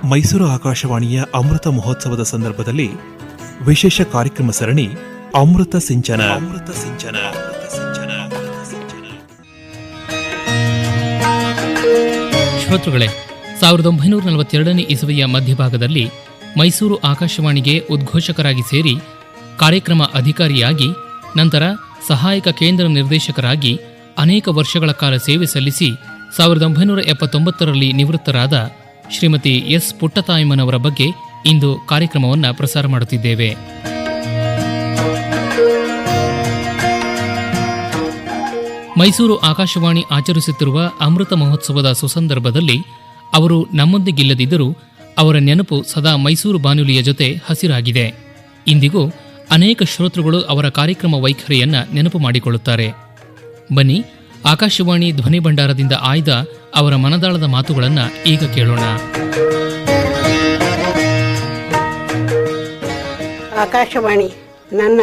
ಮೈಸೂರು ಆಕಾಶವಾಣಿಯ ಅಮೃತ ಮಹೋತ್ಸವದ ಸಂದರ್ಭದಲ್ಲಿ ವಿಶೇಷ ಕಾರ್ಯಕ್ರಮ ಸರಣಿ ಅಮೃತ ಸಿಂಚನ. ಶ್ರೋತೃಗಳೇ, 1942ನೇ ಇಸವಿಯ ಮಧ್ಯಭಾಗದಲ್ಲಿ ಮೈಸೂರು ಆಕಾಶವಾಣಿಗೆ ಉದ್ಘೋಷಕರಾಗಿ ಸೇರಿ ಕಾರ್ಯಕ್ರಮ ಅಧಿಕಾರಿಯಾಗಿ ನಂತರ ಸಹಾಯಕ ಕೇಂದ್ರ ನಿರ್ದೇಶಕರಾಗಿ ಅನೇಕ ವರ್ಷಗಳ ಕಾಲ ಸೇವೆ ಸಲ್ಲಿಸಿ 1979ರಲ್ಲಿ ನಿವೃತ್ತರಾದ ಶ್ರೀಮತಿ ಎಸ್ ಪುಟ್ಟತಾಯಮ್ಮನವರ ಬಗ್ಗೆ ಇಂದು ಕಾರ್ಯಕ್ರಮವನ್ನು ಪ್ರಸಾರ ಮಾಡುತ್ತಿದ್ದೇವೆ. ಮೈಸೂರು ಆಕಾಶವಾಣಿ ಆಚರಿಸುತ್ತಿರುವ ಅಮೃತ ಮಹೋತ್ಸವದ ಸುಸಂದರ್ಭದಲ್ಲಿ ಅವರು ನಮ್ಮೊಂದಿಗಿಲ್ಲದಿದ್ದರೂ ಅವರ ನೆನಪು ಸದಾ ಮೈಸೂರು ಬಾನುಲಿಯ ಜೊತೆ ಹಸಿರಾಗಿದೆ. ಇಂದಿಗೂ ಅನೇಕ ಶ್ರೋತೃಗಳು ಅವರ ಕಾರ್ಯಕ್ರಮ ವೈಖರಿಯನ್ನ ನೆನಪು ಮಾಡಿಕೊಳ್ಳುತ್ತಾರೆ. ಬನ್ನಿ, ಆಕಾಶವಾಣಿ ಧ್ವನಿ ಭಂಡಾರದಿಂದ ಆಯ್ದ ಅವರ ಮನದಾಳದ ಮಾತುಗಳನ್ನು ಈಗ ಕೇಳೋಣ. ಆಕಾಶವಾಣಿ ನನ್ನ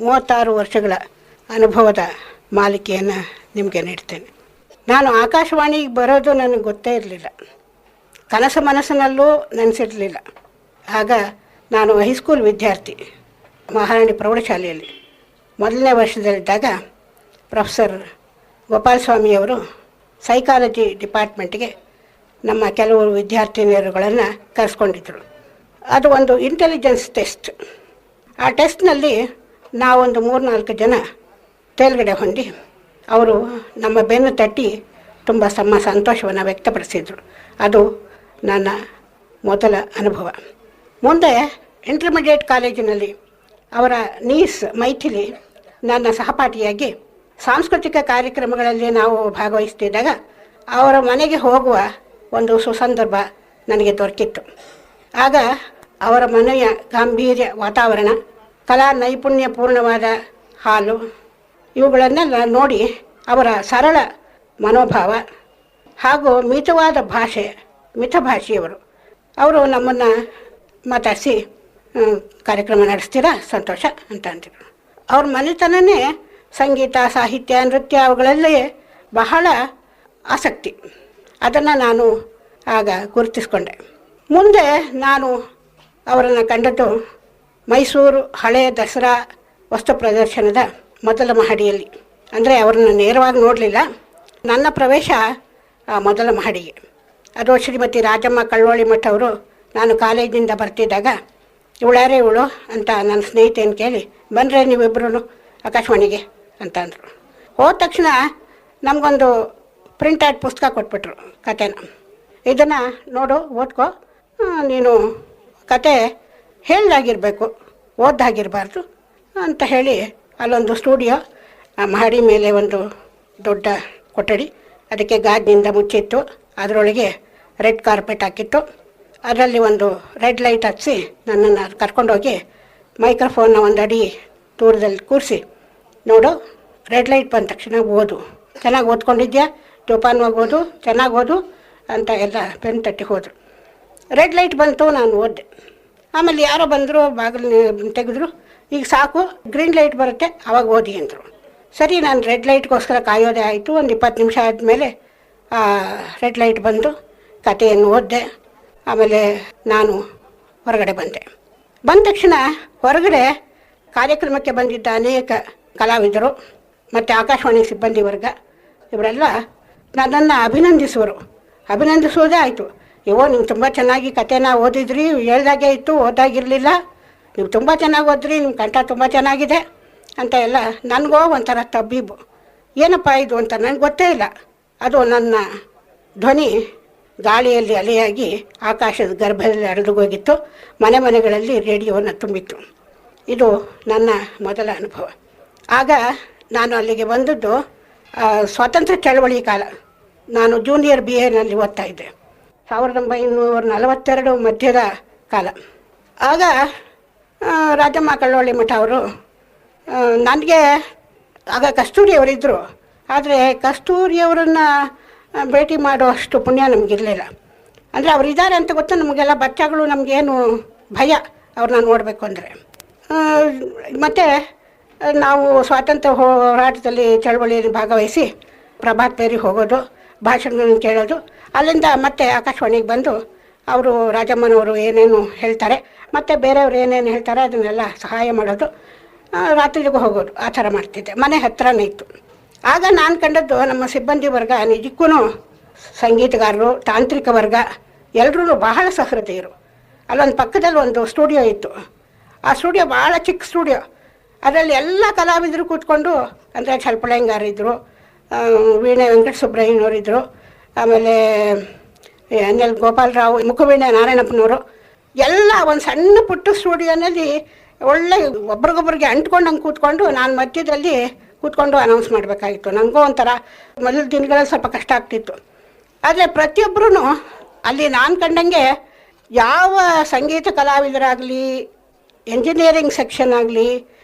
36 ವರ್ಷಗಳ ಅನುಭವದ ಮಾಲಿಕೆಯನ್ನು ನಿಮಗೆ ನೀಡ್ತೇನೆ. ನಾನು ಆಕಾಶವಾಣಿಗೆ ಬರೋದು ನನಗೆ ಗೊತ್ತೇ ಇರಲಿಲ್ಲ, ಕನಸು ಮನಸ್ಸಿನಲ್ಲೂ ನೆನೆಸಿರಲಿಲ್ಲ. ಆಗ ನಾನು ಹೈಸ್ಕೂಲ್ ವಿದ್ಯಾರ್ಥಿ, ಮಹಾರಾಣಿ ಪ್ರೌಢಶಾಲೆಯಲ್ಲಿ ಮೊದಲನೇ ವರ್ಷದಲ್ಲಿದ್ದಾಗ ಪ್ರೊಫೆಸರ್ ಗೋಪಾಲಸ್ವಾಮಿಯವರು ಸೈಕಾಲಜಿ ಡಿಪಾರ್ಟ್ಮೆಂಟ್ಗೆ ನಮ್ಮ ಕೆಲವರು ವಿದ್ಯಾರ್ಥಿನಿಯರುಗಳನ್ನು ಕರೆಸ್ಕೊಂಡಿದ್ದರು. ಅದು ಒಂದು ಇಂಟೆಲಿಜೆನ್ಸ್ ಟೆಸ್ಟ್. ಆ ಟೆಸ್ಟ್ನಲ್ಲಿ ನಾವೊಂದು 3-4 ಜನ ತೇಲ್ಗಡೆ ಹೊಂದಿ ಅವರು ನಮ್ಮ ಬೆನ್ನು ತಟ್ಟಿ ತುಂಬ ಸಂತೋಷವನ್ನು ವ್ಯಕ್ತಪಡಿಸಿದರು. ಅದು ನನ್ನ ಮೊದಲ ಅನುಭವ. ಮುಂದೆ ಇಂಟರ್ಮೀಡಿಯೇಟ್ ಕಾಲೇಜಿನಲ್ಲಿ ಅವರ ನೀಸ್ ಮೈಥಿಲಿ ನನ್ನ ಸಹಪಾಠಿಯಾಗಿ ಸಾಂಸ್ಕೃತಿಕ ಕಾರ್ಯಕ್ರಮಗಳಲ್ಲಿ ನಾವು ಭಾಗವಹಿಸ್ತಿದ್ದಾಗ ಅವರ ಮನೆಗೆ ಹೋಗುವ ಒಂದು ಸುಸಂದರ್ಭ ನನಗೆ ದೊರಕಿತ್ತು. ಆಗ ಅವರ ಮನೆಯ ಗಾಂಭೀರ್ಯ ವಾತಾವರಣ, ಕಲಾ ನೈಪುಣ್ಯಪೂರ್ಣವಾದ ಹಾಲು, ಇವುಗಳನ್ನೆಲ್ಲ ನೋಡಿ ಅವರ ಸರಳ ಮನೋಭಾವ ಹಾಗೂ ಮಿತವಾದ ಭಾಷೆ, ಮಿತಭಾಷೆಯವರು, ಅವರು ನಮ್ಮನ್ನು ಮಾತಾಡಿಸಿ ಕಾರ್ಯಕ್ರಮ ನಡೆಸ್ತೀರಾ, ಸಂತೋಷ ಅಂತ ಅಂತಿದ್ರು. ಅವ್ರ ಮನೆತನನೇ ಸಂಗೀತ, ಸಾಹಿತ್ಯ, ನೃತ್ಯ ಅವುಗಳಲ್ಲೇ ಬಹಳ ಆಸಕ್ತಿ. ಅದನ್ನು ನಾನು ಆಗ ಗುರುತಿಸ್ಕೊಂಡೆ. ಮುಂದೆ ನಾನು ಅವರನ್ನು ಕಂಡದ್ದು ಮೈಸೂರು ಹಳೆಯ ದಸರಾ ವಸ್ತು ಪ್ರದರ್ಶನದ ಮೊದಲ ಮಹಡಿಯಲ್ಲಿ. ಅಂದರೆ ಅವರನ್ನು ನೇರವಾಗಿ ನೋಡಲಿಲ್ಲ, ನನ್ನ ಪ್ರವೇಶ ಮೊದಲ ಮಹಡಿಗೆ. ಅದು ಶ್ರೀಮತಿ ರಾಜಮ್ಮ ಕಳ್ಳೋಳಿ ಮಠ ಅವರು ನಾನು ಕಾಲೇಜಿಂದ ಬರ್ತಿದ್ದಾಗ ಇವಳ್ಯಾರೇ ಇವಳು ಅಂತ ನನ್ನ ಸ್ನೇಹಿತೆಯನ್ನು ಕೇಳಿ, ಬಂದರೆ ನೀವಿಬ್ಬರೂ ಆಕಾಶವಾಣಿಗೆ ಅಂತ ಅಂದರು. ಹೋದ ತಕ್ಷಣ ನಮಗೊಂದು ಪ್ರಿಂಟೆಡ್ ಪುಸ್ತಕ ಕೊಟ್ಬಿಟ್ರು, ಕತೆನ. ಇದನ್ನು ನೋಡು, ಓದ್ಕೋ, ನೀನು ಕತೆ ಹೇಳ್ದಾಗಿರಬೇಕು, ಓದ್ದಾಗಿರಬಾರ್ದು ಅಂತ ಹೇಳಿ ಅಲ್ಲೊಂದು ಸ್ಟುಡಿಯೋ, ಮಹಡಿ ಮೇಲೆ ಒಂದು ದೊಡ್ಡ ಕೊಠಡಿ, ಅದಕ್ಕೆ ಗಾಜಿನಿಂದ ಮುಚ್ಚಿತ್ತು. ಅದರೊಳಗೆ ರೆಡ್ ಕಾರ್ಪೆಟ್ ಹಾಕಿತ್ತು. ಅದರಲ್ಲಿ ಒಂದು ರೆಡ್ ಲೈಟ್ ಹಚ್ಚಿ ನನ್ನನ್ನು ಕರ್ಕೊಂಡೋಗಿ ಮೈಕ್ರೋಫೋನ್ನ ಒಂದು ಅಡಿ ದೂರದಲ್ಲಿ ಕೂರಿಸಿ, ನೋಡು, ರೆಡ್ ಲೈಟ್ ಬಂದ ತಕ್ಷಣ ಓದು, ಚೆನ್ನಾಗಿ ಓದ್ಕೊಂಡಿದ್ಯಾ, ಜೋಪಾನವಾಗಿ ಓದು, ಚೆನ್ನಾಗಿ ಓದು ಅಂತ ಎಲ್ಲ ಬೆನ್ನು ತಟ್ಟಿ ಹೋದರು. ರೆಡ್ ಲೈಟ್ ಬಂತು, ನಾನು ಓದಿದೆ. ಆಮೇಲೆ ಯಾರೋ ಬಂದರು, ಬಾಗಿಲು ತೆಗೆದ್ರು, ಈಗ ಸಾಕು, ಗ್ರೀನ್ ಲೈಟ್ ಬರುತ್ತೆ, ಆವಾಗ ಓದಿ ಅಂದರು. ಸರಿ, ನಾನು ರೆಡ್ ಲೈಟ್ಗೋಸ್ಕರ ಕಾಯೋದೇ ಆಯಿತು. ಒಂದು 20 ನಿಮಿಷ ಆದಮೇಲೆ ರೆಡ್ ಲೈಟ್ ಬಂದು ಕಥೆಯನ್ನು ಓದಿದೆ. ಆಮೇಲೆ ನಾನು ಹೊರಗಡೆ ಬಂದೆ. ಬಂದ ತಕ್ಷಣ ಹೊರಗಡೆ ಕಾರ್ಯಕ್ರಮಕ್ಕೆ ಬಂದಿದ್ದ ಅನೇಕ ಕಲಾವಿದರು ಮತ್ತು ಆಕಾಶವಾಣಿ ಸಿಬ್ಬಂದಿ ವರ್ಗ ಇವರೆಲ್ಲ ನನ್ನನ್ನು ಅಭಿನಂದಿಸುವುದೇ ಆಯಿತು. ಇವೋ, ನೀವು ತುಂಬ ಚೆನ್ನಾಗಿ ಕಥೆನ ಓದಿದ್ರಿ, ಹೇಳ್ದಾಗೆ ಇತ್ತು, ಓದಾಗಿರಲಿಲ್ಲ, ನೀವು ತುಂಬ ಚೆನ್ನಾಗಿ ಓದ್ರಿ, ನಿಮ್ಮ ಕಂಠ ತುಂಬ ಚೆನ್ನಾಗಿದೆ ಅಂತ ಎಲ್ಲ. ನನಗೋ ಒಂಥರ ತಬ್ಬೀಬು, ಏನಪ್ಪ ಇದು ಅಂತ ನನಗೆ ಗೊತ್ತೇ ಇಲ್ಲ. ಅದು ನನ್ನ ಧ್ವನಿ ಗಾಳಿಯಲ್ಲಿ ಅಲೆಯಾಗಿ ಆಕಾಶದ ಗರ್ಭದಲ್ಲಿ ಹರಿದುಗೋಗಿತ್ತು. ಮನೆಗಳಲ್ಲಿ ರೇಡಿಯೋವನ್ನು ತುಂಬಿತ್ತು. ಇದು ನನ್ನ ಮೊದಲ ಅನುಭವ. ಆಗ ನಾನು ಅಲ್ಲಿಗೆ ಬಂದದ್ದು ಸ್ವಾತಂತ್ರ್ಯ ಚಳವಳಿ ಕಾಲ. ನಾನು ಜೂನಿಯರ್ BAನಲ್ಲಿ ಓದ್ತಾ ಇದ್ದೆ. 1942 ಮಧ್ಯದ ಕಾಲ. ಆಗ ರಾಜಮ್ಮ ಕಳ್ಳೋಳಿ ಮಠ ಅವರು ನನಗೆ, ಆಗ ಕಸ್ತೂರಿಯವರಿದ್ದರು, ಆದರೆ ಕಸ್ತೂರಿಯವರನ್ನು ಭೇಟಿ ಮಾಡುವಷ್ಟು ಪುಣ್ಯ ನಮಗಿರಲಿಲ್ಲ. ಅಂದರೆ ಅವರಿದ್ದಾರೆ ಅಂತ ಗೊತ್ತು ನಮಗೆಲ್ಲ, ಬಚ್ಚಗಳು, ನಮಗೇನು ಭಯ ಅವ್ರನ್ನ ನೋಡಬೇಕು ಅಂದರೆ. ಮತ್ತು ನಾವು ಸ್ವಾತಂತ್ರ್ಯ ಹೋರಾಟದಲ್ಲಿ ಚಳವಳಿಯಲ್ಲಿ ಭಾಗವಹಿಸಿ ಪ್ರಭಾತ್ ಪೇರಿ ಹೋಗೋದು, ಭಾಷಣಗಳನ್ನು ಕೇಳೋದು. ಅಲ್ಲಿಂದ ಮತ್ತೆ ಆಕಾಶವಾಣಿಗೆ ಬಂದು ಅವರು ರಾಜಮ್ಮನವರು ಏನೇನು ಹೇಳ್ತಾರೆ ಮತ್ತು ಬೇರೆಯವ್ರು ಏನೇನು ಹೇಳ್ತಾರೆ ಅದನ್ನೆಲ್ಲ ಸಹಾಯ ಮಾಡೋದು, ರಾತ್ರಿಗೂ ಹೋಗೋದು, ಆ ಥರ ಮಾಡ್ತಿದ್ದೆ. ಮನೆ ಹತ್ರನೇ ಇತ್ತು. ಆಗ ನಾನು ಕಂಡದ್ದು ನಮ್ಮ ಸಿಬ್ಬಂದಿ ವರ್ಗ ನಿಜಕ್ಕೂ ಸಂಗೀತಗಾರರು, ತಾಂತ್ರಿಕ ವರ್ಗ ಎಲ್ಲರೂ ಬಹಳ ಸಹೃದಯರು. ಅಲ್ಲೊಂದು ಪಕ್ಕದಲ್ಲಿ ಒಂದು ಸ್ಟುಡಿಯೋ ಇತ್ತು. ಆ ಸ್ಟುಡಿಯೋ ಭಾಳ ಚಿಕ್ಕ ಸ್ಟುಡಿಯೋ. ಅದರಲ್ಲಿ ಎಲ್ಲ ಕಲಾವಿದರು ಕೂತ್ಕೊಂಡು, ಅಂದರೆ ಛಲ್ಪಳಂಗಾರಿದ್ದರು, ವೀಣೆ ವೆಂಕಟ ಸುಬ್ರಹ್ಮಣ್ಯನವರಿದ್ದರು, ಆಮೇಲೆ ಎನ್ ಎಲ್ ಗೋಪಾಲರಾವ್, ಮುಖವೀಣೆ ನಾರಾಯಣಪ್ಪನವರು, ಎಲ್ಲ ಒಂದು ಸಣ್ಣ ಪುಟ್ಟ ಸ್ಟುಡಿಯೋನಲ್ಲಿ ಒಳ್ಳೆ ಒಬ್ರಿಗೊಬ್ರಿಗೆ ಅಂಟ್ಕೊಂಡಂಗೆ ಕೂತ್ಕೊಂಡು ನಾನು ಮಧ್ಯದಲ್ಲಿ ಕೂತ್ಕೊಂಡು ಅನೌನ್ಸ್ ಮಾಡಬೇಕಾಗಿತ್ತು. ನನಗೂ ಒಂಥರ ಮೊದಲ ದಿನಗಳಲ್ಲಿ ಸ್ವಲ್ಪ ಕಷ್ಟ ಆಗ್ತಿತ್ತು. ಆದರೆ ಪ್ರತಿಯೊಬ್ಬರೂ ಅಲ್ಲಿ ನಾನು ಕಂಡಂಗೆ ಯಾವ ಸಂಗೀತ ಕಲಾವಿದರಾಗಲಿ, ಎಂಜಿನಿಯರಿಂಗ್ ಸೆಕ್ಷನ್ ಆಗಲಿ,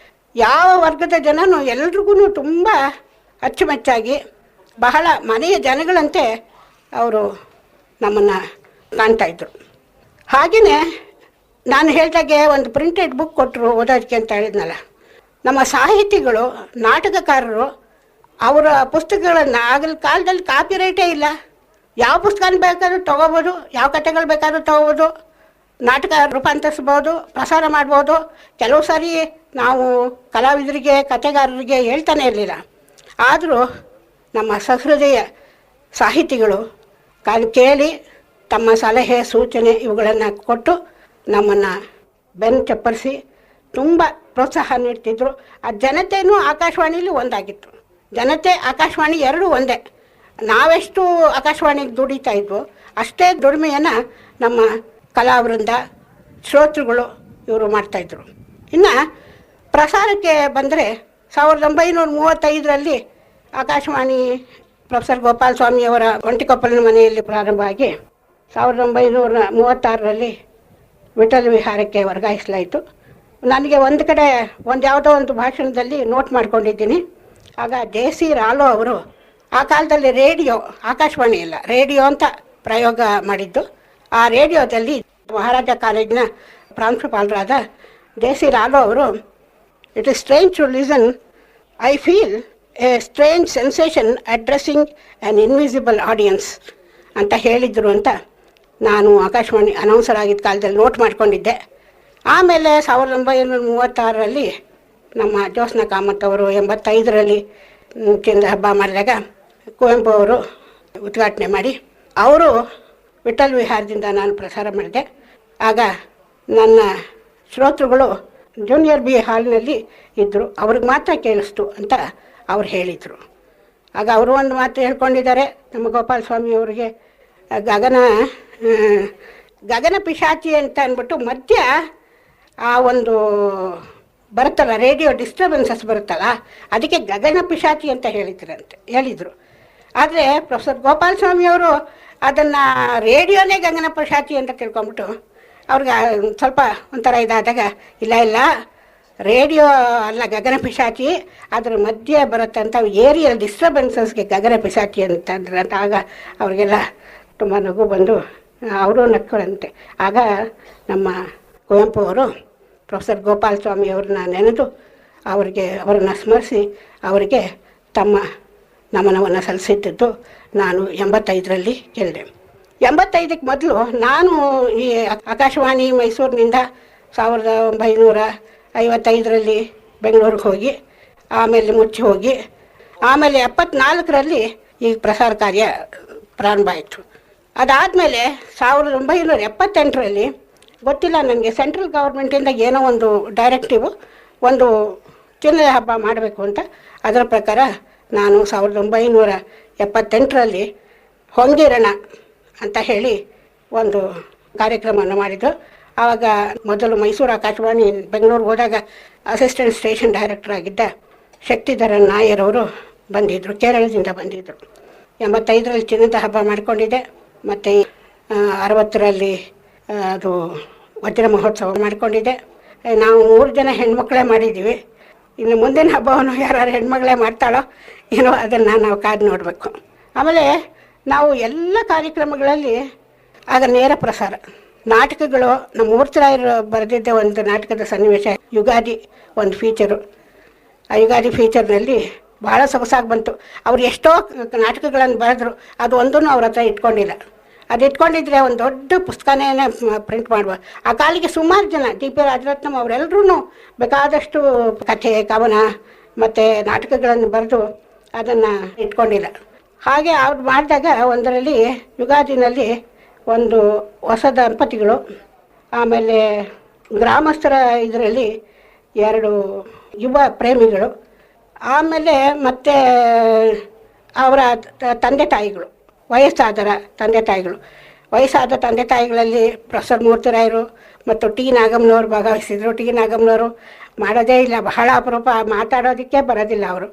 ಯಾವ ವರ್ಗದ ಜನನೂ ಎಲ್ರಿಗೂ ತುಂಬ ಅಚ್ಚುಮೆಚ್ಚಾಗಿ ಬಹಳ ಮನೆಯ ಜನಗಳಂತೆ ಅವರು ನಮ್ಮನ್ನು ಕಾಣ್ತಾಯಿದ್ರು. ಹಾಗೆಯೇ ನಾನು ಹೇಳ್ದಾಗೆ ಒಂದು ಪ್ರಿಂಟೆಡ್ ಬುಕ್ ಕೊಟ್ಟರು ಓದೋದಕ್ಕೆ ಅಂತ ಹೇಳಿದ್ನಲ್ಲ, ನಮ್ಮ ಸಾಹಿತಿಗಳು, ನಾಟಕಕಾರರು ಅವರ ಪುಸ್ತಕಗಳನ್ನು ಆಗಿನ ಕಾಲದಲ್ಲಿ ಕಾಪಿರೈಟೇ ಇಲ್ಲ. ಯಾವ ಪುಸ್ತಕ ಬೇಕಾದ್ರೂ ತೊಗೋಬೋದು, ಯಾವ ಕಥೆಗಳು ಬೇಕಾದ್ರೂ ತೊಗೋಬೋದು, ನಾಟಕ ರೂಪಾಂತರಿಸ್ಬೋದು, ಪ್ರಸಾರ ಮಾಡ್ಬೋದು. ಕೆಲವು ಸಾರಿ ನಾವು ಕಲಾವಿದರಿಗೆ, ಕಥೆಗಾರರಿಗೆ ಹೇಳ್ತಾನೆ ಇರಲಿಲ್ಲ. ಆದರೂ ನಮ್ಮ ಸಹೃದಯ ಸಾಹಿತಿಗಳು ಕೇಳಿ ತಮ್ಮ ಸಲಹೆ, ಸೂಚನೆ ಇವುಗಳನ್ನು ಕೊಟ್ಟು ನಮ್ಮನ್ನು ಬೆನ್ನು ಚಪ್ಪರಿಸಿ ತುಂಬ ಪ್ರೋತ್ಸಾಹ ನೀಡ್ತಿದ್ರು. ಆ ಜನತೆಯೂ ಆಕಾಶವಾಣಿಲಿ ಒಂದಾಗಿತ್ತು. ಜನತೆ, ಆಕಾಶವಾಣಿ ಎರಡೂ ಒಂದೇ. ನಾವೆಷ್ಟು ಆಕಾಶವಾಣಿಗೆ ದುಡಿತಾ ಇದ್ವೋ ಅಷ್ಟೇ ದುಡಿಮೆಯನ್ನು ನಮ್ಮ ಕಲಾವೃಂದ, ಶ್ರೋತೃಗಳು ಇವರು ಮಾಡ್ತಾಯಿದ್ರು. ಇನ್ನು ಪ್ರಸಾರಕ್ಕೆ ಬಂದರೆ 1935ರಲ್ಲಿ ಆಕಾಶವಾಣಿ ಪ್ರೊಫೆಸರ್ ಗೋಪಾಲ ಸ್ವಾಮಿಯವರ ಒಂಟಿಕೊಪ್ಪಲಿನ ಮನೆಯಲ್ಲಿ ಪ್ರಾರಂಭ ಆಗಿ 1936ರಲ್ಲಿ ವಿಠಲ ವಿಹಾರಕ್ಕೆ ವರ್ಗಾಯಿಸಲಾಯಿತು. ನನಗೆ ಒಂದು ಕಡೆ ಯಾವುದೋ ಒಂದು ಭಾಷಣದಲ್ಲಿ ನೋಟ್ ಮಾಡ್ಕೊಂಡಿದ್ದೀನಿ. ಆಗ ಜೆ.ಸಿ. ರಾಲೋ ಅವರು ಆ ಕಾಲದಲ್ಲಿ ರೇಡಿಯೋ, ಆಕಾಶವಾಣಿ ಇಲ್ಲ, ರೇಡಿಯೋ ಅಂತ ಪ್ರಯೋಗ ಮಾಡಿದ್ದು. ಆ ರೇಡಿಯೋದಲ್ಲಿ ಮಹಾರಾಜ ಕಾಲೇಜಿನ ಪ್ರಾಂಶುಪಾಲರಾದ ಜೆ.ಸಿ. ರಾಲೋ ಅವರು, it is strange to listen, I feel a strange sensation addressing an invisible audience ಅಂತ ಹೇಳಿದರು ಅಂತ ನಾನು ಆಕಾಶವಾಣಿ ಅನೌನ್ಸರ್ ಆಗಿದ್ದ ಕಾಲದಲ್ಲಿ ನೋಟ್ ಮಾಡಿಕೊಂಡಿದ್ದೆ. ಆಮೇಲೆ 1936ರಲ್ಲಿ ನಮ್ಮ ಜ್ಯೋತ್ಸ್ನಾ ಕಾಮತ್ ಅವರು 85ರಲ್ಲಿ ಚಿನ್ನದ ಹಬ್ಬ ಮಾಡಿದಾಗ ಕುವೆಂಪು ಅವರು ಉದ್ಘಾಟನೆ ಮಾಡಿ ಅವರು ವಿಠಲ್ ವಿಹಾರದಿಂದ ನಾನು ಪ್ರಸಾರ ಮಾಡಿದೆ. ಆಗ ನನ್ನ ಶ್ರೋತೃಗಳು ಜೂನಿಯರ್ ಬಿ ಹಾಲ್ನಲ್ಲಿ ಇದ್ದರು, ಅವ್ರಿಗೆ ಮಾತ್ರ ಕೇಳಿಸ್ತು ಅಂತ ಅವ್ರು ಹೇಳಿದರು. ಆಗ ಅವರು ಒಂದು ಮಾತು ಹೇಳ್ಕೊಂಡಿದ್ದಾರೆ ನಮ್ಮ ಗೋಪಾಲ ಸ್ವಾಮಿಯವರಿಗೆ, ಗಗನ ಪಿಶಾಚಿ ಅಂತ ಅಂದ್ಬಿಟ್ಟು ಮಧ್ಯ ಆ ಒಂದು ಬರುತ್ತಲ್ಲ, ರೇಡಿಯೋ ಡಿಸ್ಟರ್ಬೆನ್ಸಸ್ ಬರುತ್ತಲ್ಲ, ಅದಕ್ಕೆ ಗಗನ ಪಿಶಾಚಿ ಅಂತ ಹೇಳಿದರು. ಆದರೆ ಪ್ರೊಫೆಸರ್ ಗೋಪಾಲ ಸ್ವಾಮಿಯವರು ಅದನ್ನು ರೇಡಿಯೋನೇ ಗಗನ ಪಿಶಾಚಿ ಅಂತ ತಿಳ್ಕೊಂಬಿಟ್ಟು ಅವ್ರಿಗೆ ಸ್ವಲ್ಪ ಒಂಥರ ಇದಾದಾಗ, ಇಲ್ಲ ರೇಡಿಯೋ ಅಲ್ಲ ಗಗನ ಪಿಶಾಚಿ, ಅದರ ಮಧ್ಯೆ ಬರುತ್ತಂತ ಏರಿಯಲ್ ಡಿಸ್ಟರ್ಬೆನ್ಸಸ್ಗೆ ಗಗನ ಪಿಶಾಚಿ ಅಂತಂದ್ರೆ ಅಂತ. ಆಗ ಅವ್ರಿಗೆಲ್ಲ ತುಂಬ ನಗು ಬಂದು ಅವರು ನಕ್ಕರಂತೆ. ಆಗ ನಮ್ಮ ಕುವೆಂಪು ಅವರು ಪ್ರೊಫೆಸರ್ ಗೋಪಾಲ ಸ್ವಾಮಿಯವ್ರನ್ನ ನೆನೆದು ಅವರನ್ನು ಸ್ಮರಿಸಿ ಅವರಿಗೆ ತಮ್ಮ ನಮನವನ್ನು ಸಲ್ಲಿಸಿದ್ದು ನಾನು 85ರಲ್ಲಿ ಕೇಳಿದೆ. 85ಕ್ಕೆ ಮೊದಲು ನಾನು ಈ ಆಕಾಶವಾಣಿ ಮೈಸೂರಿನಿಂದ 1955ರಲ್ಲಿ ಬೆಂಗಳೂರಿಗೆ ಹೋಗಿ, ಆಮೇಲೆ ಮುಚ್ಚಿ ಹೋಗಿ, ಆಮೇಲೆ 74ರಲ್ಲಿ ಈ ಪ್ರಸಾರ ಕಾರ್ಯ ಪ್ರಾರಂಭ ಆಯಿತು. ಅದಾದಮೇಲೆ 1978ರಲ್ಲಿ ಗೊತ್ತಿಲ್ಲ ನನಗೆ, ಸೆಂಟ್ರಲ್ ಗೌರ್ಮೆಂಟಿಂದ ಏನೋ ಒಂದು ಡೈರೆಕ್ಟಿವು, ಒಂದು ಚಿನ್ನದ ಹಬ್ಬ ಮಾಡಬೇಕು ಅಂತ. ಅದರ ಪ್ರಕಾರ ನಾನು 1978ರಲ್ಲಿ ಹೊಂದಿರಣ ಅಂತ ಹೇಳಿ ಒಂದು ಕಾರ್ಯಕ್ರಮವನ್ನು ಮಾಡಿದ್ದು. ಆವಾಗ ಮೊದಲು ಮೈಸೂರು ಆಕಾಶವಾಣಿ ಬೆಂಗಳೂರಿಗೆ ಹೋದಾಗ ಅಸಿಸ್ಟೆಂಟ್ ಸ್ಟೇಷನ್ ಡೈರೆಕ್ಟರ್ ಆಗಿದ್ದ ಶಕ್ತಿಧರನ್ ನಾಯರ್ ಅವರು ಬಂದಿದ್ದರು, ಕೇರಳದಿಂದ ಬಂದಿದ್ದರು. 85ರಲ್ಲಿ ಚಿನ್ನದ ಹಬ್ಬ ಮಾಡಿಕೊಂಡಿದ್ದೆ. ಮತ್ತು 60ರಲ್ಲಿ ಅದು ವಜ್ರ ಮಹೋತ್ಸವ ಮಾಡಿಕೊಂಡಿದ್ದೆ. ನಾವು 3 ಜನ ಹೆಣ್ಮಕ್ಳೇ ಮಾಡಿದ್ದೀವಿ. ಇನ್ನು ಮುಂದಿನ ಹಬ್ಬವನ್ನು ಯಾರು ಹೆಣ್ಮಗಳೇ ಮಾಡ್ತಾಳೋ ಏನೋ, ಅದನ್ನು ನಾವು ಕಾದು ನೋಡಬೇಕು. ಆಮೇಲೆ ನಾವು ಎಲ್ಲ ಕಾರ್ಯಕ್ರಮಗಳಲ್ಲಿ ಆಗ ನೇರ ಪ್ರಸಾರ ನಾಟಕಗಳು, ನಮ್ಮ ಮೂರ್ತಿರಾಯರು ಬರೆದಿದ್ದ ಒಂದು ನಾಟಕದ ಸನ್ನಿವೇಶ ಯುಗಾದಿ ಒಂದು ಫೀಚರು. ಆ ಯುಗಾದಿ ಫೀಚರ್ನಲ್ಲಿ ಭಾಳ ಸೊಗಸಾಗಿ ಬಂತು. ಅವ್ರು ಎಷ್ಟೋ ನಾಟಕಗಳನ್ನು ಬರೆದ್ರು, ಅದು ಒಂದೂ ಅವ್ರ ಹತ್ರ ಇಟ್ಕೊಂಡಿಲ್ಲ. ಅದು ಇಟ್ಕೊಂಡಿದ್ರೆ ಒಂದು ದೊಡ್ಡ ಪುಸ್ತಕನೇ ಪ್ರಿಂಟ್ ಮಾಡುವ. ಆ ಕಾಲಿಗೆ ಸುಮಾರು ಜನ ಟಿ ಪಿ ರಾಜರತ್ನಂ ಅವರೆಲ್ಲರೂ ಬೇಕಾದಷ್ಟು ಕಥೆ, ಕವನ ಮತ್ತು ನಾಟಕಗಳನ್ನು ಬರೆದು ಅದನ್ನು ಇಟ್ಕೊಂಡಿಲ್ಲ. ಹಾಗೆ ಅವ್ರು ಮಾಡಿದಾಗ ಒಂದರಲ್ಲಿ ಯುಗಾದಿನಲ್ಲಿ ಒಂದು ಹೊಸ ದಂಪತಿಗಳು, ಆಮೇಲೆ ಗ್ರಾಮಸ್ಥರ ಇದರಲ್ಲಿ 2 ಯುವ ಪ್ರೇಮಿಗಳು, ಆಮೇಲೆ ಮತ್ತು ಅವರ ತಂದೆ ತಾಯಿಗಳು, ವಯಸ್ಸಾದ ತಂದೆ ತಾಯಿಗಳಲ್ಲಿ ಪ್ರೊಫೆಸರ್ ಮೂರ್ತಿರಾಯರು ಮತ್ತು ಟಿ ನಾಗಮ್ಮನವರು ಭಾಗವಹಿಸಿದರು. ಟಿ ನಾಗಮ್ಮನವರು ಮಾಡೋದೇ ಇಲ್ಲ, ಬಹಳ ಅಪರೂಪ, ಮಾತಾಡೋದಕ್ಕೆ ಬರೋದಿಲ್ಲ ಅವರು.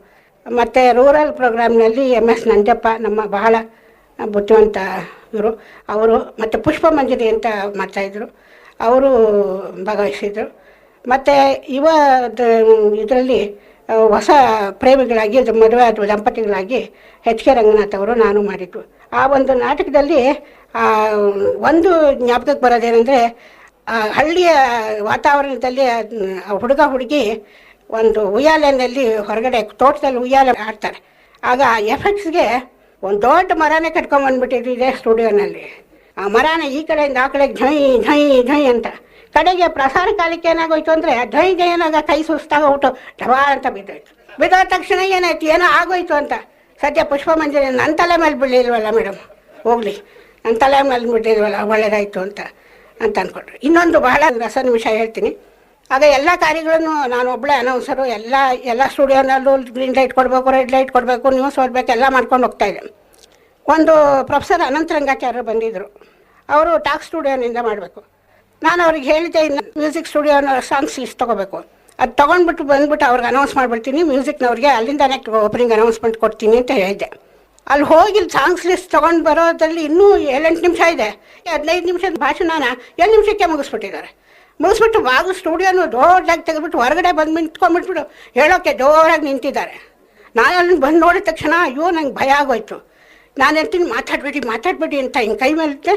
ಮತ್ತು ರೂರಲ್ ಪ್ರೋಗ್ರಾಮ್ನಲ್ಲಿ MS ನಂಜಪ್ಪ, ನಮ್ಮ ಬಹಳ ಬುದ್ಧಿವಂತ ಇವರು, ಅವರು ಮತ್ತು ಪುಷ್ಪ ಮಂಜರಿ ಅಂತ ಮಾಡ್ತಾಯಿದ್ರು, ಅವರು ಭಾಗವಹಿಸಿದರು. ಮತ್ತು ಇದರಲ್ಲಿ ಹೊಸ ಪ್ರೇಮಿಗಳಾಗಿ ಮದುವೆ ಆದ ದಂಪತಿಗಳಾಗಿ HK ರಂಗನಾಥ್ ಅವರು ನಾನು ಮಾಡಿದ್ದು. ಆ ಒಂದು ನಾಟಕದಲ್ಲಿ ಒಂದು ಜ್ಞಾಪಕಕ್ಕೆ ಬರೋದೇನೆಂದರೆ, ಹಳ್ಳಿಯ ವಾತಾವರಣದಲ್ಲಿ ಹುಡುಗ ಹುಡುಗಿ ಒಂದು ಉಯ್ಯಾಲೆಯಲ್ಲಿ ಹೊರಗಡೆ ತೋಟದಲ್ಲಿ ಉಯ್ಯಾಲೆ ಆಡ್ತಾರೆ. ಆಗ ಎಫೆಕ್ಟ್ಸ್ಗೆ ಒಂದು ದೊಡ್ಡ ಮರನೇ ಕಟ್ಕೊಂಡ್ಬಂದ್ಬಿಟ್ಟಿದ್ರು ಇದೇ ಸ್ಟುಡಿಯೋನಲ್ಲಿ. ಆ ಮರನ ಈ ಕಡೆಯಿಂದ ಆ ಕಡೆಗೆ ಝೈ ಝೈ ಝೈ ಅಂತ. ಕಡೆಗೆ ಪ್ರಸಾರ ಕಾಲಕ್ಕೆ ಏನಾಗೋಯ್ತು ಅಂದರೆ ಝೈ ಝೈ ಏನಾಗ ಕೈ ಸುಸ್ತಾಗೋಗ್ಬಿಟ್ಟು ಡಬಾ ಅಂತ ಬಿದ್ದೋದ ತಕ್ಷಣ ಏನಾಯ್ತು, ಏನೋ ಆಗೋಯ್ತು ಅಂತ. ಸದ್ಯ ಪುಷ್ಪ ಮಂಜರಿ ನನ್ನ ತಲೆ ಮೇಲೆ ಬೀಳಿಲ್ವಲ್ಲ ಮೇಡಮ್, ಹೋಗಲಿ ನನ್ನ ತಲೆ ಮೇಲೆ ಬಿಟ್ಟಿಲ್ವಲ್ಲ, ಒಳ್ಳೆಯದಾಯಿತು ಅಂತ ಅಂದ್ಕೊಂಡ್ರು. ಇನ್ನೊಂದು ಬಹಳ ರಸದ ವಿಷಯ ಹೇಳ್ತೀನಿ. ಆಗ ಎಲ್ಲ ಕಾರ್ಯಗಳನ್ನು ನಾನು ಒಬ್ಬಳೇ ಅನೌನ್ಸರು, ಎಲ್ಲ ಸ್ಟುಡಿಯೋನಲ್ಲೂ ಗ್ರೀನ್ ಲೈಟ್ ಕೊಡಬೇಕು, ರೆಡ್ ಲೈಟ್ ಕೊಡಬೇಕು, ನ್ಯೂಸ್ ಓದಬೇಕು, ಎಲ್ಲ ಮಾಡ್ಕೊಂಡು ಹೋಗ್ತಾಯಿದ್ದೆ. ಒಂದು ಪ್ರೊಫೆಸರ್ ಅನಂತರಂಗಾಚಾರ್ಯರು ಬಂದಿದ್ದರು. ಅವರು ಟಾಕ್ ಸ್ಟುಡಿಯೋನಿಂದ ಮಾಡಬೇಕು. ನಾನು ಅವ್ರಿಗೆ ಹೇಳಿದ್ದೆ, ಇನ್ನು ಮ್ಯೂಸಿಕ್ ಸ್ಟುಡಿಯೋನ ಸಾಂಗ್ಸ್ ಲಿಸ್ಟ್ ತೊಗೋಬೇಕು, ಅದು ತೊಗೊಂಡ್ಬಿಟ್ಟು ಬಂದುಬಿಟ್ಟು ಅವ್ರಿಗೆ ಅನೌನ್ಸ್ ಮಾಡಿಬಿಡ್ತೀನಿ, ಮ್ಯೂಸಿಕ್ನವ್ರಿಗೆ ಅಲ್ಲಿಂದಾನೆ ಓಪನಿಂಗ್ ಅನೌನ್ಸ್ಮೆಂಟ್ ಕೊಡ್ತೀನಿ ಅಂತ ಹೇಳಿದ್ದೆ. ಅಲ್ಲಿ ಹೋಗಿ ಸಾಂಗ್ಸ್ ಲಿಸ್ಟ್ ತೊಗೊಂಡು ಬರೋದ್ರಲ್ಲಿ ಇನ್ನೂ 7-8 ನಿಮಿಷ ಇದೆ. 15 ನಿಮಿಷದ ಭಾಷಣನ 7 ನಿಮಿಷಕ್ಕೆ ಮುಗಿಸ್ಬಿಟ್ಟಿದ್ದಾರೆ. ಮುಗಿಸ್ಬಿಟ್ಟು ಸ್ಟುಡಿಯೋನು ದೊಡ್ಡದಾಗಿ ತೆಗೆದ್ಬಿಟ್ಟು ಹೊರಗಡೆ ಬಂದು ನಿಂತ್ಕೊಂಡ್ಬಿಟ್ಬಿಟ್ಟು ಹೇಳೋಕ್ಕೆ ಜೋರಾಗಿ ನಿಂತಿದ್ದಾರೆ. ನಾನು ಅಲ್ಲಿ ಬಂದು ನೋಡಿದ ತಕ್ಷಣ ಅಯ್ಯೋ ನಂಗೆ ಭಯ ಆಗೋಯ್ತು. ನಾನು ಹೇಳ್ತೀನಿ ಮಾತಾಡ್ಬೇಡಿ ಅಂತ ಹಿಂಗೆ ಕೈ ಮೇಲೆ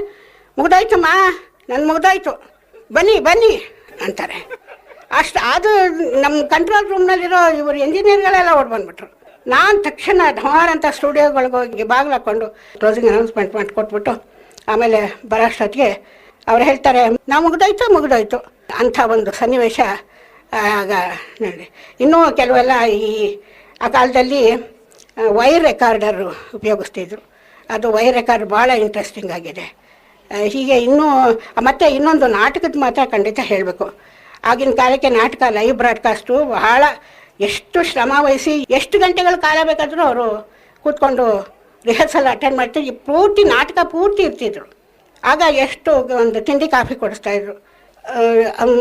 ಮುಗ್ದಾಯ್ತಮ್ಮ, ನನ್ನ ಮುಗ್ದಾಯ್ತು, ಬನ್ನಿ ಅಂತಾರೆ. ಅದು ನಮ್ಮ ಕಂಟ್ರೋಲ್ ರೂಮ್ನಲ್ಲಿರೋ ಇವರು ಎಂಜಿನಿಯರ್ಗಳೆಲ್ಲ ಓಡ್ ಬಂದ್ಬಿಟ್ರು. ನಾನು ತಕ್ಷಣ ಢಮಾರ್ ಅಂತ ಸ್ಟುಡಿಯೋಗಳಿಗೆ ಹೋಗಿ ಬಾಗಿಲು ಹಾಕ್ಕೊಂಡು ಕ್ಲೋಸಿಂಗ್ ಅನೌನ್ಸ್ಮೆಂಟ್ ಮಾಡಿಕೊಟ್ಬಿಟ್ಟು ಆಮೇಲೆ ಬರೋಷ್ಟೊತ್ತಿಗೆ ಅವ್ರು ಹೇಳ್ತಾರೆ, ನಾವು ಮುಗ್ದೋಯ್ತು ಅಂಥ ಒಂದು ಸನ್ನಿವೇಶ ಆಗ ನೋಡಿ. ಇನ್ನೂ ಕೆಲವೆಲ್ಲ ಆ ಕಾಲದಲ್ಲಿ ವೈರ್ ರೆಕಾರ್ಡರು ಉಪಯೋಗಿಸ್ತಿದ್ರು. ಅದು ವೈರ್ ರೆಕಾರ್ಡ್ ಭಾಳ ಇಂಟ್ರೆಸ್ಟಿಂಗ್ ಆಗಿದೆ. ಹೀಗೆ ಮತ್ತು ಇನ್ನೊಂದು ನಾಟಕದ ಮಾತ್ರ ಖಂಡಿತ ಹೇಳಬೇಕು. ಆಗಿನ ಕಾಲಕ್ಕೆ ನಾಟಕ ಲೈವ್ ಬ್ರಾಡ್ಕಾಸ್ಟು ಬಹಳ ಎಷ್ಟು ಶ್ರಮ ವಹಿಸಿ ಎಷ್ಟು ಗಂಟೆಗಳ ಕಾಲ ಬೇಕಾದರೂ ಅವರು ಕೂತ್ಕೊಂಡು ರಿಹರ್ಸಲ್ ಅಟೆಂಡ್ ಮಾಡ್ತಿದ್ರು. ನಾಟಕ ಪೂರ್ತಿ ಇರ್ತಿದ್ರು. ಆಗ ಎಷ್ಟು ಒಂದು ತಿಂಡಿ ಕಾಫಿ ಕೊಡಿಸ್ತಾಯಿದ್ರು.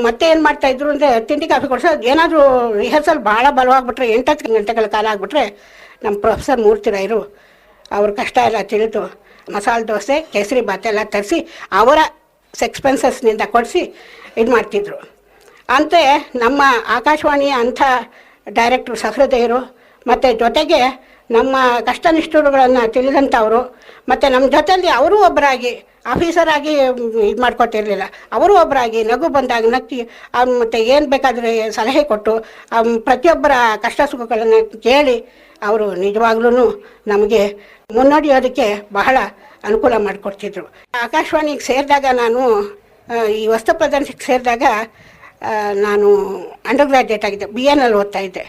ಮತ್ತೆ ಏನು ಮಾಡ್ತಾಯಿದ್ರು ಅಂದರೆ ತಿಂಡಿ ಕಾಫಿ ಕೊಡಿಸೋದು, ಏನಾದರೂ ರಿಹರ್ಸಲ್ ಭಾಳ ಬಲವಾಗಿಬಿಟ್ರೆ 8-10 ಗಂಟೆಗಳ ಕಾಲ ಆಗಿಬಿಟ್ರೆ ನಮ್ಮ ಪ್ರೊಫೆಸರ್ ಮೂರ್ತಿರಾಯರು ಅವ್ರ ಕಷ್ಟ ಎಲ್ಲ ತಿಳಿದು ಮಸಾಲೆ ದೋಸೆ, ಕೇಸರಿ ಬಾತ್ ಎಲ್ಲ ತರಿಸಿ ಅವರ ಎಕ್ಸ್ಪೆನ್ಸಸ್ನಿಂದ ಕೊಡಿಸಿ ಇದು ಮಾಡ್ತಿದ್ರು. ಅಂತೆ ನಮ್ಮ ಆಕಾಶವಾಣಿಯ ಅಂಥ ಡೈರೆಕ್ಟ್ರು ಸಹೃದಯರು ಮತ್ತು ಜೊತೆಗೆ ನಮ್ಮ ಕಷ್ಟ ನಿಷ್ಠುರಗಳನ್ನು ತಿಳಿದಂಥವರು ಮತ್ತು ನಮ್ಮ ಜೊತೆಯಲ್ಲಿ ಅವರೂ ಒಬ್ಬರಾಗಿ ಆಫೀಸರಾಗಿ ಇದು ಮಾಡ್ಕೊತಿರ್ಲಿಲ್ಲ, ಅವರು ಒಬ್ಬರಾಗಿ ನಗು ಬಂದಾಗ ನಕ್ಕಿ ಮತ್ತು ಏನು ಬೇಕಾದರೆ ಸಲಹೆ ಕೊಟ್ಟು ಪ್ರತಿಯೊಬ್ಬರ ಕಷ್ಟ ಸುಖಗಳನ್ನು ಕೇಳಿ ಅವರು ನಿಜವಾಗ್ಲೂ ನಮಗೆ ಮುನ್ನಡೆಯೋದಕ್ಕೆ ಬಹಳ ಅನುಕೂಲ ಮಾಡಿಕೊಡ್ತಿದ್ರು. ಆಕಾಶವಾಣಿಗೆ ಸೇರಿದಾಗ ನಾನು ಈ ವಸ್ತು ಪ್ರದರ್ಶನಕ್ಕೆ ಸೇರಿದಾಗ ನಾನು ಅಂಡರ್ ಗ್ರ್ಯಾಜುಯೇಟ್ ಆಗಿದ್ದೆ, BA ಓದ್ತಾಯಿದ್ದೆ.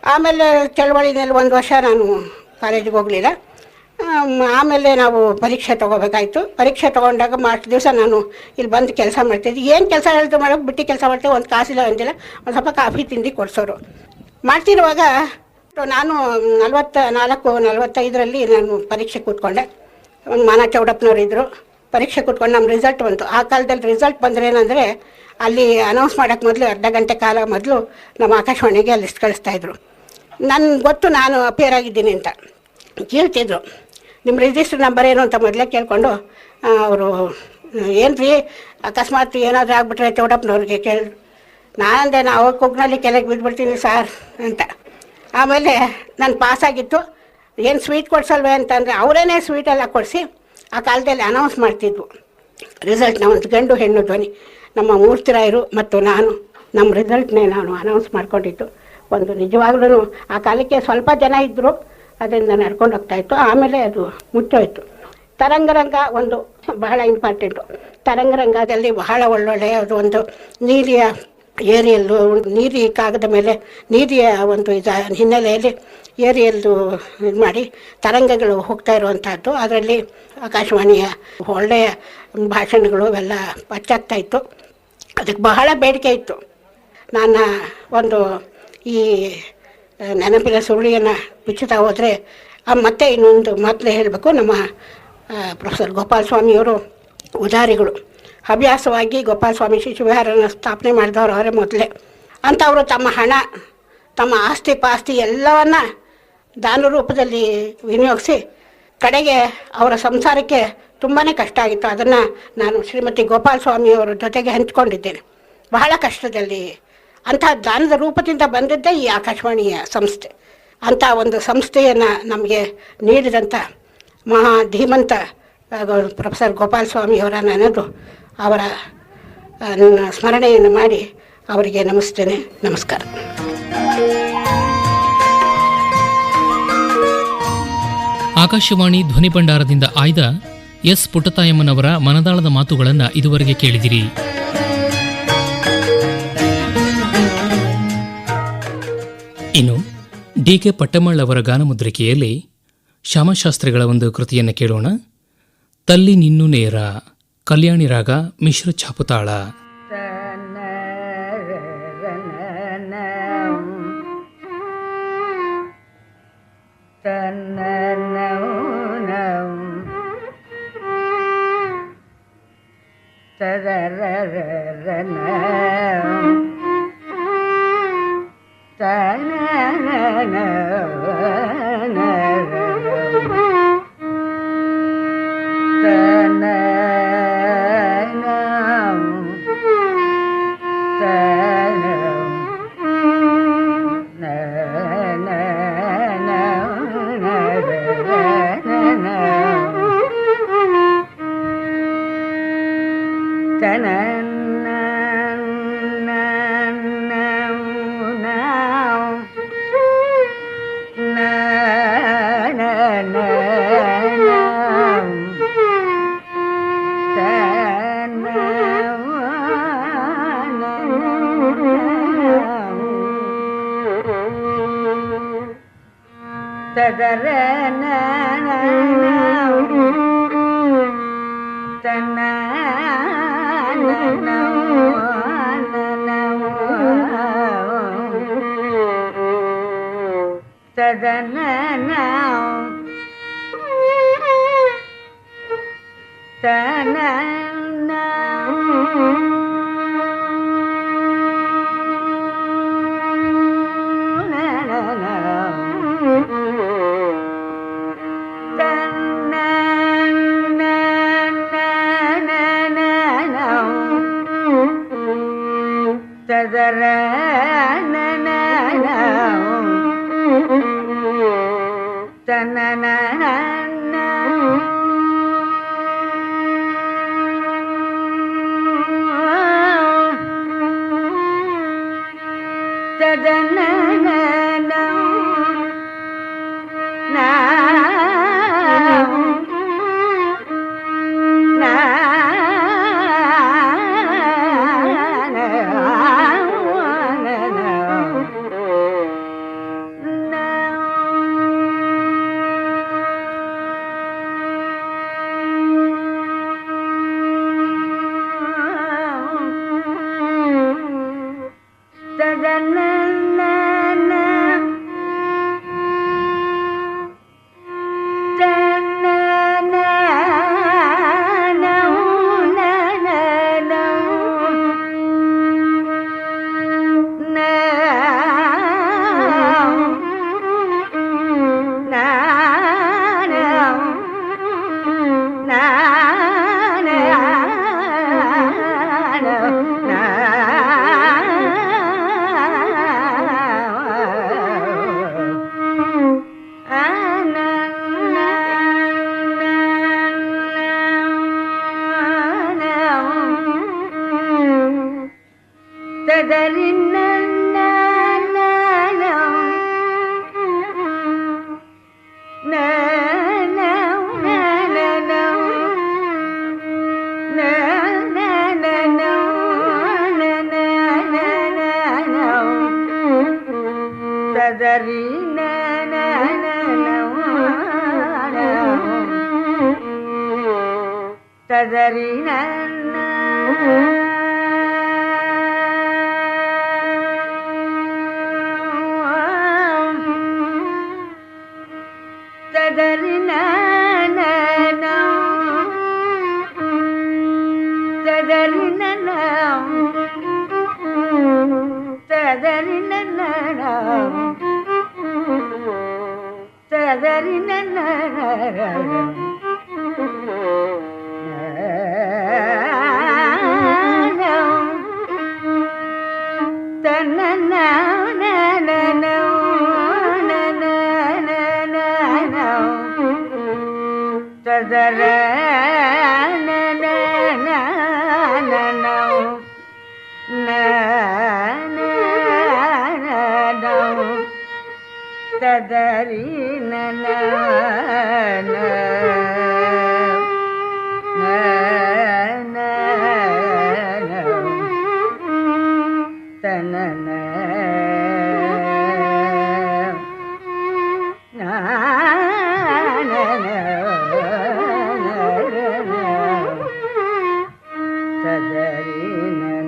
ಆಮೇಲೆ ಚಳವಳಿನಲ್ಲಿ 1 ವರ್ಷ ನಾನು ಕಾಲೇಜಿಗೆ ಹೋಗಲಿಲ್ಲ. ಆಮೇಲೆ ನಾವು ಪರೀಕ್ಷೆ ತೊಗೋಬೇಕಾಯ್ತು. ಪರೀಕ್ಷೆ ತೊಗೊಂಡಾಗ ದಿವಸ ನಾನು ಇಲ್ಲಿ ಬಂದು ಕೆಲಸ ಮಾಡ್ತಿದ್ದೆ. ಏನು ಕೆಲಸ ಹೇಳ್ತು ಮಾಡೋಕೆ ಬಿಟ್ಟು ಕೆಲಸ ಮಾಡ್ತೇವೆ, ಒಂದು ಕಾಸಿಲ್ಲ ಅಂತಿಲ್ಲ, ಒಂದು ಸ್ವಲ್ಪ ಕಾಫಿ ತಿಂಡಿ ಕೊಡಿಸೋರು. ಮಾಡ್ತಿರುವಾಗ ನಾನು 44-45ರಲ್ಲಿ ನಾನು ಪರೀಕ್ಷೆ ಕೂತ್ಕೊಂಡೆ. ಒಂದು ಮಾನ ಚೌಡಪ್ಪನವ್ರು ಇದ್ದರು. ಪರೀಕ್ಷೆ ಕೂತ್ಕೊಂಡು ನಮ್ಮ ರಿಸಲ್ಟ್ ಬಂತು. ಆ ಕಾಲದಲ್ಲಿ ರಿಸಲ್ಟ್ ಬಂದರೆ ಏನಂದರೆ ಅಲ್ಲಿ ಅನೌನ್ಸ್ ಮಾಡೋಕ್ಕೆ ಮೊದಲು ಅರ್ಧ ಗಂಟೆ ಕಾಲ ಮೊದಲು ನಮ್ಮ ಆಕಾಶವಾಣಿಗೆ ಲಿಸ್ಟ್ ಕಳಿಸ್ತಾಯಿದ್ರು. ನನಗೆ ಗೊತ್ತು ನಾನು ಅಪಿಯರ್ ಆಗಿದ್ದೀನಿ ಅಂತ. ಕೇಳ್ತಿದ್ರು, ನಿಮ್ಮ ರಿಜಿಸ್ಟರ್ ನಂಬರ್ ಏನು ಅಂತ ಮೊದಲೇ ಕೇಳಿಕೊಂಡು ಅವರು ಏನು ರೀ ಅಕಸ್ಮಾತ್ ಏನಾದರೂ ಆಗಿಬಿಟ್ರೆ ಚೌಡಪ್ಪನವ್ರಿಗೆ ಕೇಳಿದ್ರು. ನಾನಂದೆ ನಾವು ಕುಗ್ನಲ್ಲಿ ಕೆಳಗೆ ಬಿದ್ದುಬಿಡ್ತೀನಿ ಸಾರ್ ಅಂತ. ಆಮೇಲೆ ನಾನು ಪಾಸಾಗಿತ್ತು. ಏನು ಸ್ವೀಟ್ ಕೊಡ್ಸಲ್ವೇ ಅಂತಂದರೆ ಅವರೇನೇ ಸ್ವೀಟೆಲ್ಲ ಕೊಡಿಸಿ ಆ ಕಾಲದಲ್ಲಿ ಅನೌನ್ಸ್ ಮಾಡ್ತಿದ್ವು ರಿಸಲ್ಟ್ನ. ಒಂದು ಗಂಡು ಹೆಣ್ಣು ಧ್ವನಿ, ನಮ್ಮ ಮೂರ್ತಿರಾಯರು ಮತ್ತು ನಾನು ನಮ್ಮ ರಿಸಲ್ಟ್ನೇ ನಾನು ಅನೌನ್ಸ್ ಮಾಡ್ಕೊಂಡಿದ್ದು. ಒಂದು ನಿಜವಾಗ್ಲೂ ಆ ಕಾಲಕ್ಕೆ ಸ್ವಲ್ಪ ಜನ ಇದ್ದರು, ಅದರಿಂದ ನಡ್ಕೊಂಡು ಹೋಗ್ತಾಯಿತ್ತು. ಆಮೇಲೆ ಅದು ಮುಚ್ಚೋಯ್ತು. ತರಂಗರಂಗ ಒಂದು ಬಹಳ ಇಂಪಾರ್ಟೆಂಟು. ತರಂಗರಂಗದಲ್ಲಿ ಬಹಳ ಒಳ್ಳೊಳ್ಳೆಯ ಅದು ಒಂದು ನೀಲಿಯ ಏರಿಯಲ್ಲು, ನೀಲಿ ಕಾಗದ ಮೇಲೆ ನೀರಿಯ ಒಂದು ಹಿನ್ನೆಲೆಯಲ್ಲಿ ಏರಿಯಲ್ಲು ಇದು ಮಾಡಿ ತರಂಗಗಳು ಹೋಗ್ತಾ ಇರುವಂಥದ್ದು. ಅದರಲ್ಲಿ ಆಕಾಶವಾಣಿಯ ಒಳ್ಳೆಯ ಭಾಷಣಗಳು ಅವೆಲ್ಲ ಇತ್ತು. ಅದಕ್ಕೆ ಬಹಳ ಬೇಡಿಕೆ ಇತ್ತು. ನನ್ನ ಒಂದು ಈ ನೆನಪಿನ ಸುರುಳಿಯನ್ನು ಬಿಚ್ಚುತ್ತಾ ಹೋದರೆ ಮತ್ತೆ ಇನ್ನೊಂದು ಮೊದಲೇ ಹೇಳಬೇಕು, ನಮ್ಮ ಪ್ರೊಫೆಸರ್ ಗೋಪಾಲ ಸ್ವಾಮಿಯವರು ಉದಾರಿಗಳು. ಹವ್ಯಾಸವಾಗಿ ಗೋಪಾಲ ಸ್ವಾಮಿ ಶಿಶು ವಿಹಾರನ ಸ್ಥಾಪನೆ ಮಾಡಿದವರು ಅವರೇ ಮೊದಲೇ. ಅಂಥವರು ತಮ್ಮ ಹಣ, ತಮ್ಮ ಆಸ್ತಿ ಪಾಸ್ತಿ ಎಲ್ಲವನ್ನ ದಾನ ರೂಪದಲ್ಲಿ ವಿನಿಯೋಗಿಸಿ ಕಡೆಗೆ ಅವರ ಸಂಸಾರಕ್ಕೆ ತುಂಬಾ ಕಷ್ಟ ಆಗಿತ್ತು. ಅದನ್ನು ನಾನು ಶ್ರೀಮತಿ ಗೋಪಾಲ ಸ್ವಾಮಿಯವರ ಜೊತೆಗೆ ಹಂಚಿಕೊಂಡಿದ್ದೇನೆ. ಬಹಳ ಕಷ್ಟದಲ್ಲಿ ಅಂಥ ದಾನದ ರೂಪದಿಂದ ಬಂದಿದ್ದೇ ಈ ಆಕಾಶವಾಣಿಯ ಸಂಸ್ಥೆ. ಅಂಥ ಒಂದು ಸಂಸ್ಥೆಯನ್ನು ನಮಗೆ ನೀಡಿದಂಥ ಮಹಾ ಧೀಮಂತ ಪ್ರೊಫೆಸರ್ ಗೋಪಾಲ ಸ್ವಾಮಿಯವರ ನೆನೆದು ಅವರ ಸ್ಮರಣೆಯನ್ನು ಮಾಡಿ ಅವರಿಗೆ ನಮಿಸ್ತೇನೆ. ನಮಸ್ಕಾರ. ಆಕಾಶವಾಣಿ ಧ್ವನಿ ಭಂಡಾರದಿಂದ ಆಯ್ದ ಎಸ್ ಪುಟ್ಟತಾಯಮ್ಮನವರ ಮನದಾಳದ ಮಾತುಗಳನ್ನು ಇದುವರೆಗೆ ಕೇಳಿದಿರಿ. ಇನ್ನು ಡಿ.ಕೆ. ಪಟ್ಟಮಳ್ ಅವರ ಗಾನಮುದ್ರಿಕೆಯಲ್ಲಿ ಶ್ಯಾಮಶಾಸ್ತ್ರಿಗಳ ಒಂದು ಕೃತಿಯನ್ನು ಕೇಳೋಣ. ತಲ್ಲಿ ನಿನ್ನು ನೇರ, ಕಲ್ಯಾಣಿ ರಾಗ, ಮಿಶ್ರ ಛಾಪುತಾಳ. na ತದರಿ ನನ್ನ ತದರಿ ನನ್ನ ತದರಿ ನನ್ನ ತದರಿ ನನ್ನ ತದರಿ ನನ್ನ ತದರ ತದರಿ ನನ ತನನ ತದರಿ ನನ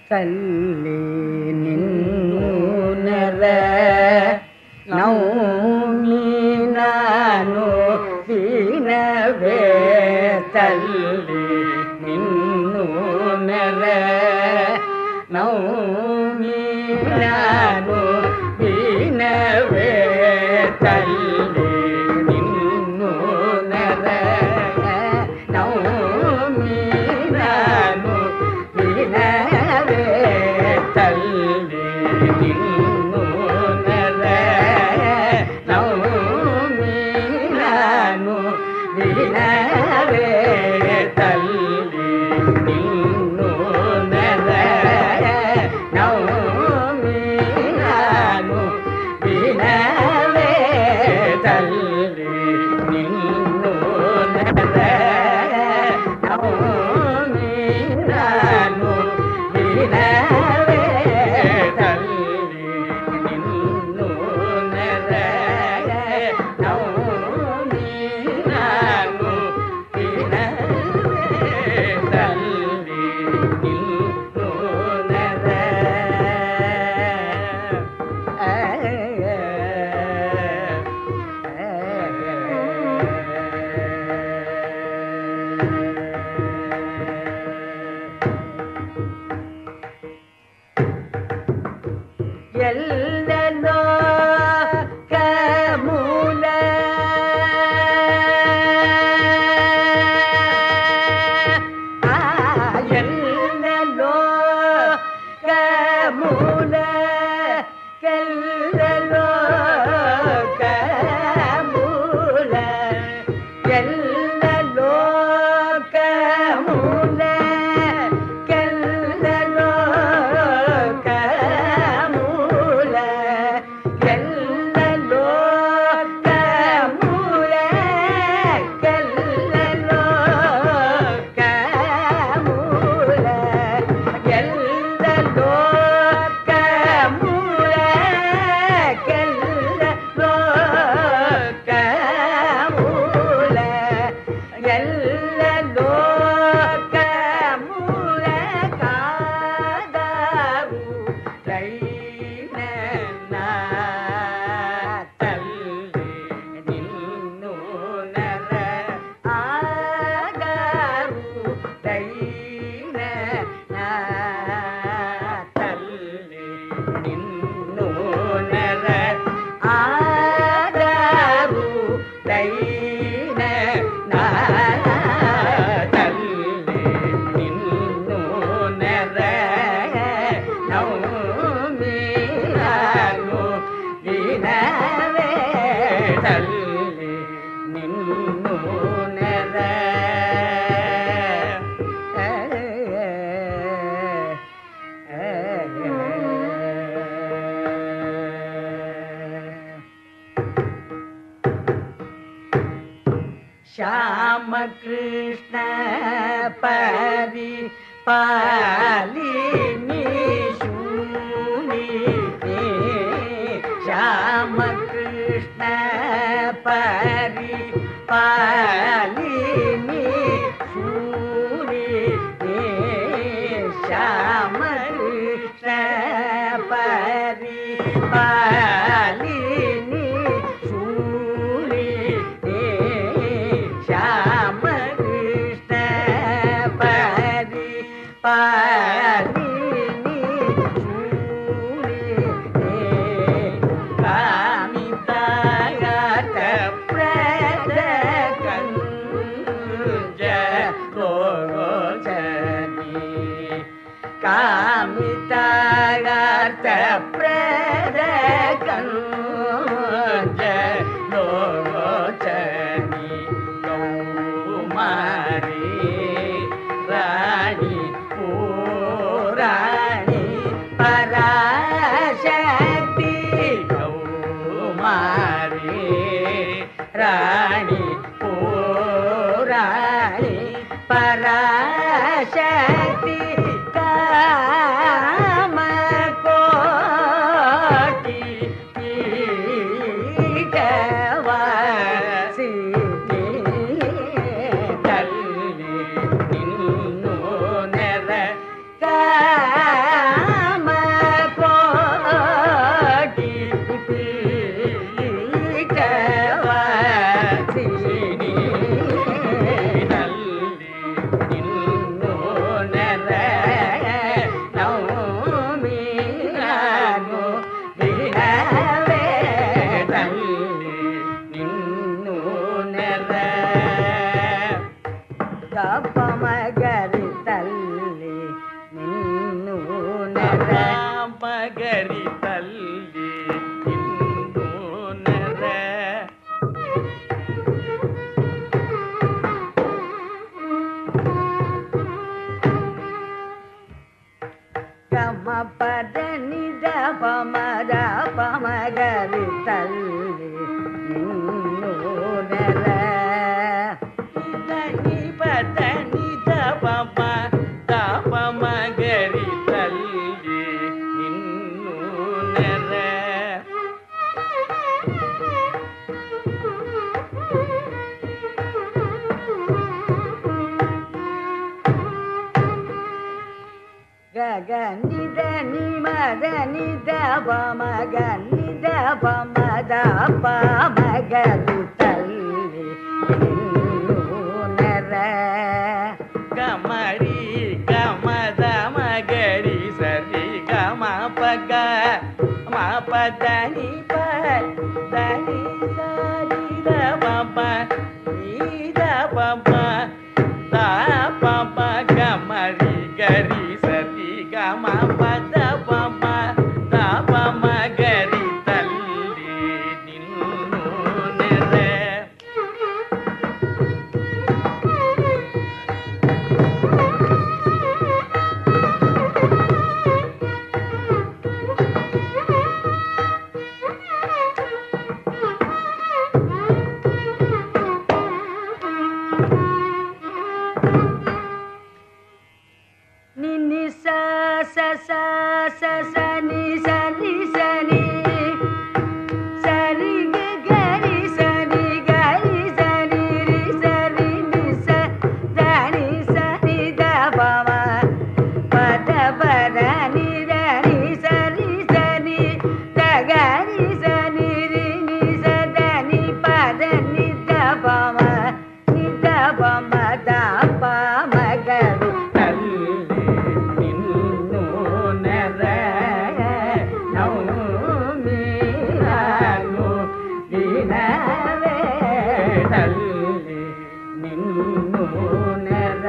ತಲ್ಲಿ ನಿನ್ನೂನರ ನೌಮಿ ನಾನು ದೀನವೇ ತಲ್ಲಿ ನಿನ್ನೂನರ ನೌಮಿ ನಾನು ದೀನವೇ ತಲ್ಲಿ ನಿನ್ನೂನರ ನೌಮಿ ನಾನು ದೀನವೇ ತಲ್ಲಿ ನಿನ್ನೂನರ ನೌಮಿ ನಾನು ದೀನವೇ ತಲ್ಲಿ ನಿನ್ನೂನರ ನೌಮಿ ನಾನು ದೀನವೇ ದಿನವೇ ತಲ್ಲಿ ನಿನ್ನು ನೆರ ಶ್ಯಾಮ ಕೃಷ್ಣ ಪರಿ ಪಾಲಿನಿ ಶೂನಿ ಶ್ಯಾಮ ಕೃಷ್ಣ ಪರಿ ಪಾಲಿನಿ ಶೂನಿ ಶ್ಯಾಮ ಕೃಷ್ಣ ಪರಿ ಪಾಲಿನಿ ಶೂನಿ ಶ್ಯಾಮ ಕೃಷ್ಣ ಪರಿ ಪಾಲಿನಿ ಶೂನಿ ಕಾಮಿತಾಗಾತ ಪ್ರದ ಕಂಜ ಗೋಚನಿ ಕಾಮಿತಾಗಾತ ಪ್ರದ ಕಂಜ ಗೋಚನಿ ಕೌಮಾರಿ ರಾಣಿ ಪೂರಾಣಿ ಪರಾಶಕ್ತಿ ಕೌಮಾರಿ ರಾಣಿ ಪೂರಾಣಿ ಪರಾಶಕ್ತಿ ಕಾಮ ಕೋಟಿ ಪೀಠವಾಸಿನಿ ತಲ್ಲಿ ನಿನ್ನು ನೆರ ಕಾಮ ಕೋಟಿ ಪೀಠವಾಸಿನಿ ತಲ್ಲಿ ನಿನ್ನು ನೆರ ನೌಮಿ ನಾನು ದಿನವೇ ತಲ್ಲಿ ನಿನ್ನು ನೆರ ಗಪ ಮಗರಿ ತಲ್ಲಿ ನಿನ್ನು ನೆರ ಮಗರಿ ತಲ್ಲಿ ನಿನ್ನು ನೆರ ಗಮ ಪದ ನಿದ ಪಮದ ಪಮಗರಿ ತಲ್ಲಿ ನಿನ್ನು ನೆರ ನಿ ಪದ ನಿದ ಪಮ ದ ಪಮಗರಿ ತಲ್ಲಿ ನಿನ್ನು ನೆರ ಗಗ ನಿದ ನಿಮದ ನಿದ ಪಮಗ ನಿದ ಪಮದ ಪಮಗರಿ ತಲ್ಲಿ ನಿನ್ನು ನೆರ ಗಮರಿ ಗಮದ ಮಗರಿ ಸರಿ ಗಮ ಪಗ ಮ ಪದ ನಿ ಪ ದನಿ ಸರಿ ದ ಪಮ ನೀದ ಪಮ ದ ಪಮ ಗಮರಿ ಗರಿ ಸರಿ ಗಮ ಪದ ಪಮ ದ ಪಮ ಗರಿ ತಲ್ಲಿ ನಿನ್ನು ನೆರ ನಿನ್ನಿ ಸ ಸ ಸ ಸ ಸ ನಿ ಸರಿ ಸನಿ ಸರಿ ಗರಿ ಸನಿ ಗರಿ ಸನಿ ರಿ ಸರಿ ನಿ ಸ ಧನಿ ಸನಿ ದ ಪಮ ಪದ ಪದ ನಿ ಧನಿ ಸರಿ ಸನಿ ದ ಗರಿ ಸನಿ ರಿ ನಿ ಸ ಧನಿ ಪದ ನಿ ದ ಪಮ ನಿ ದ ಪಮ ದ ಪಮ ಗರು ತಲ್ಲಿ ನಿನ್ನು ನೆರ ನೌಮಿ ನಾನು ದಿನವೇ ತಲ್ಲಿ ನಿನ್ನು ನೆರ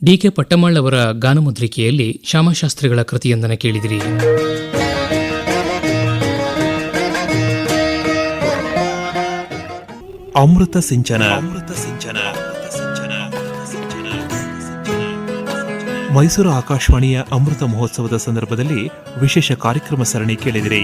ಡಿ.ಕೆ. ಪಟ್ಟಮಾಳ್ ಅವರ ಗಾನಮುದ್ರಿಕೆಯಲ್ಲಿ ಶ್ಯಾಮಶಾಸ್ತ್ರಿಗಳ ಕೃತಿಯೊಂದನ್ನು ಕೇಳಿದಿರಿ. ಅಮೃತ ಸಿಂಚನ. ಮೈಸೂರು ಆಕಾಶವಾಣಿಯ ಅಮೃತ ಮಹೋತ್ಸವದ ಸಂದರ್ಭದಲ್ಲಿ ವಿಶೇಷ ಕಾರ್ಯಕ್ರಮ ಸರಣಿ ಕೇಳಿದಿರಿ.